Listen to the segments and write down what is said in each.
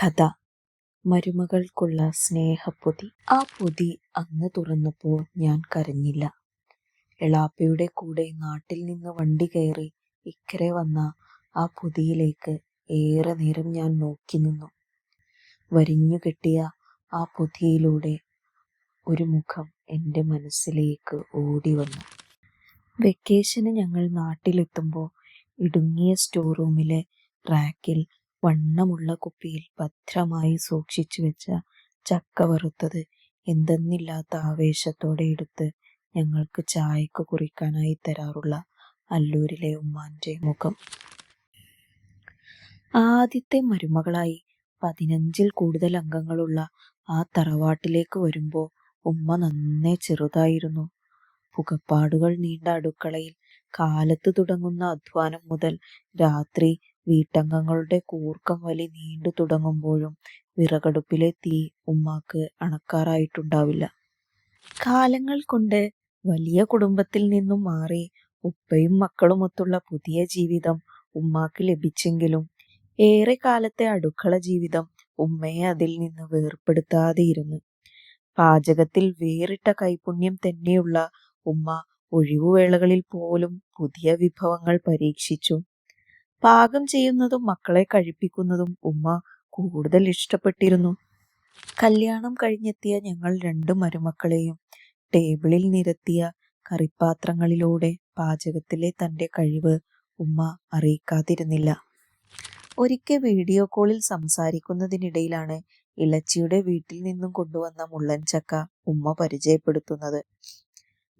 കഥ മരുമകൾക്കുള്ള സ്നേഹപ്പൊതി. ആ പൊതി അന്ന് തുറന്നപ്പോൾ ഞാൻ കരഞ്ഞില്ല. എളാപ്പയുടെ കൂടെ നാട്ടിൽ നിന്ന് വണ്ടി കയറി ഇക്കരെ വന്ന ആ പൊതിയിലേക്ക് ഏറെ നേരം ഞാൻ നോക്കി നിന്നു. വരിഞ്ഞു കെട്ടിയ ആ പൊതിയിലൂടെ ഒരു മുഖം എൻ്റെ മനസ്സിലേക്ക് ഓടി വന്നു. വെക്കേഷന് ഞങ്ങൾ നാട്ടിലെത്തുമ്പോൾ ഇടുങ്ങിയ സ്റ്റോർ റൂമിലെ റാക്കിൽ വണ്ണമുള്ള കുപ്പിയിൽ ഭദ്രമായി സൂക്ഷിച്ചു വെച്ച ചക്ക വറുത്തത് എന്തെന്നില്ലാത്ത ആവേശത്തോടെ എടുത്ത് ഞങ്ങൾക്ക് ചായക്ക് കുറിക്കാനായി തരാറുള്ള അല്ലൂരിലെ ഉമ്മാന്റെ മുഖം. ആദ്യത്തെ മരുമകളായി 15-ൽ കൂടുതൽ അംഗങ്ങളുള്ള ആ തറവാട്ടിലേക്ക് വരുമ്പോൾ ഉമ്മ നന്നേ ചെറുതായിരുന്നു. പുകപ്പാടുകൾ നീണ്ട അടുക്കളയിൽ കാലത്ത് തുടങ്ങുന്ന അധ്വാനം മുതൽ രാത്രി വീട്ടംഗങ്ങളുടെ കൂർക്കം വലി നീണ്ടു തുടങ്ങുമ്പോഴും വിറകടുപ്പിലെ തീ ഉമ്മാക്ക് അണക്കാറായിട്ടുണ്ടാവില്ല. കാലങ്ങൾ കൊണ്ട് വലിയ കുടുംബത്തിൽ നിന്നും മാറി ഉപ്പയും മക്കളുമൊത്തുള്ള പുതിയ ജീവിതം ഉമ്മാക്ക് ലഭിച്ചെങ്കിലും ഏറെ കാലത്തെ അടുക്കള ജീവിതം ഉമ്മയെ അതിൽ നിന്ന് വേർപ്പെടുത്താതെയിരുന്നു. പാചകത്തിൽ വേറിട്ട കൈപുണ്യം തന്നെയുള്ള ഉമ്മ ഒഴിവുവേളകളിൽ പോലും പുതിയ വിഭവങ്ങൾ പരീക്ഷിച്ചു. പാകം ചെയ്യുന്നതും മക്കളെ കഴിപ്പിക്കുന്നതും ഉമ്മ കൂടുതൽ ഇഷ്ടപ്പെട്ടിരുന്നു. കല്യാണം കഴിഞ്ഞെത്തിയ ഞങ്ങൾ 2 മരുമക്കളെയും ടേബിളിൽ നിരത്തിയ കറിപ്പാത്രങ്ങളിലൂടെ പാചകത്തിലെ തന്റെ കഴിവ് ഉമ്മ അറിയിക്കാതിരുന്നില്ല. ഒരിക്കൽ വീഡിയോ കോളിൽ സംസാരിക്കുന്നതിനിടയിലാണ് ഇളച്ചിയുടെ വീട്ടിൽ നിന്നും കൊണ്ടുവന്ന മുള്ളൻ ചക്ക ഉമ്മ പരിചയപ്പെടുത്തുന്നത്.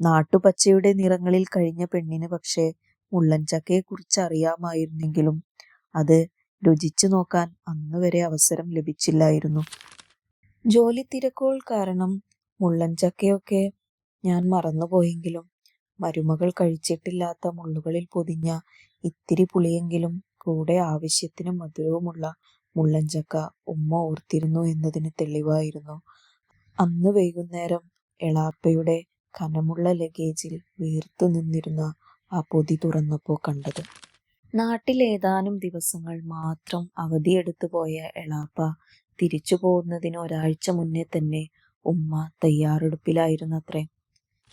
നാട്ടുപച്ചയുടെ നിറങ്ങളിൽ കഴിഞ്ഞ പെണ്ണിന് പക്ഷേ മുള്ളൻ ചക്കയെ കുറിച്ച് അറിയാമായിരുന്നെങ്കിലും അത് രുചിച്ചു നോക്കാൻ അന്നുവരെ അവസരം ലഭിച്ചില്ലായിരുന്നു. ജോലി തിരക്കുകൾ കാരണം മുള്ളൻ ചക്കയൊക്കെ ഞാൻ മറന്നുപോയെങ്കിലും മരുമകൾ കഴിച്ചിട്ടില്ലാത്ത മുള്ളുകളിൽ പൊതിഞ്ഞ ഇത്തിരി പുളിയെങ്കിലും കൂടെ ആവശ്യത്തിന് മധുരവുമുള്ള മുള്ളൻ ചക്ക ഉമ്മ ഓർത്തിരുന്നു എന്നതിന് തെളിവായിരുന്നു അന്ന് വൈകുന്നേരം എളാപ്പയുടെ കനമുള്ള ലഗേജിൽ വീർത്തു നിന്നിരുന്ന ആ പൊതി തുറന്നപ്പോൾ കണ്ടത്. നാട്ടിലേതാനും ദിവസങ്ങൾ മാത്രം അവധിയെടുത്തു പോയ എളാപ്പ തിരിച്ചു പോകുന്നതിന് ഒരാഴ്ച മുന്നേ തന്നെ ഉമ്മ തയ്യാറെടുപ്പിലായിരുന്നത്രേ.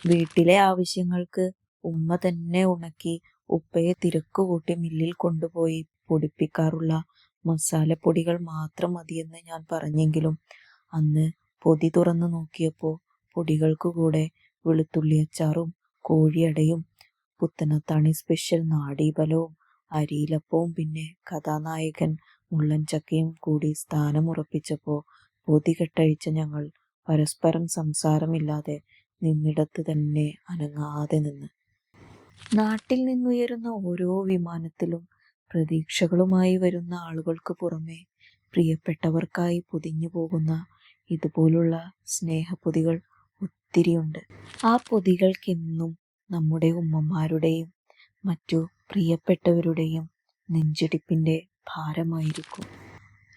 വീട്ടിലെ ആവശ്യങ്ങൾക്ക് ഉമ്മ തന്നെ ഉണക്കി ഉപ്പയെ തിരക്കുകൂട്ടി മില്ലിൽ കൊണ്ടുപോയി പൊടിപ്പിക്കാറുള്ള മസാലപ്പൊടികൾ മാത്രം മതിയെന്ന് ഞാൻ പറഞ്ഞെങ്കിലും അന്ന് പൊതി തുറന്നു നോക്കിയപ്പോൾ പൊടികൾക്ക് കൂടെ വെളുത്തുള്ളി അച്ചാറും കോഴിയടയും പുത്തനത്താണി സ്പെഷ്യൽ നാടീബലവും അരിയിലപ്പവും പിന്നെ കഥാനായകൻ മുള്ളൻ ചക്കയും കൂടി സ്ഥാനമുറപ്പിച്ചപ്പോൾ പൊതി കെട്ടഴിച്ച ഞങ്ങൾ പരസ്പരം സംസാരമില്ലാതെ നിന്നിടത്ത് തന്നെ അനങ്ങാതെ നിന്ന്. നാട്ടിൽ നിന്നുയരുന്ന ഓരോ വിമാനത്തിലും പ്രതീക്ഷകളുമായി വരുന്ന ആളുകൾക്ക് പുറമെ പ്രിയപ്പെട്ടവർക്കായി പൊതിഞ്ഞു പോകുന്ന ഇതുപോലുള്ള സ്നേഹപ്പൊതികൾ ഒത്തിരിയുണ്ട്. ആ പൊതികൾക്കെന്നും നമ്മുടെ ഉമ്മമാരുടെയും മറ്റു പ്രിയപ്പെട്ടവരുടെയും നെഞ്ചിടിപ്പിന്റെ ഭാരമായിരിക്കും.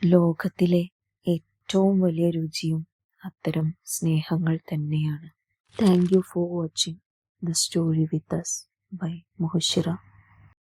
ലോകത്തിലെ ഏറ്റവും വലിയ രുചിയും അത്തരം സ്നേഹങ്ങൾ തന്നെയാണ്. Thank you for watching the story with us by മുഹശ്ശിറ.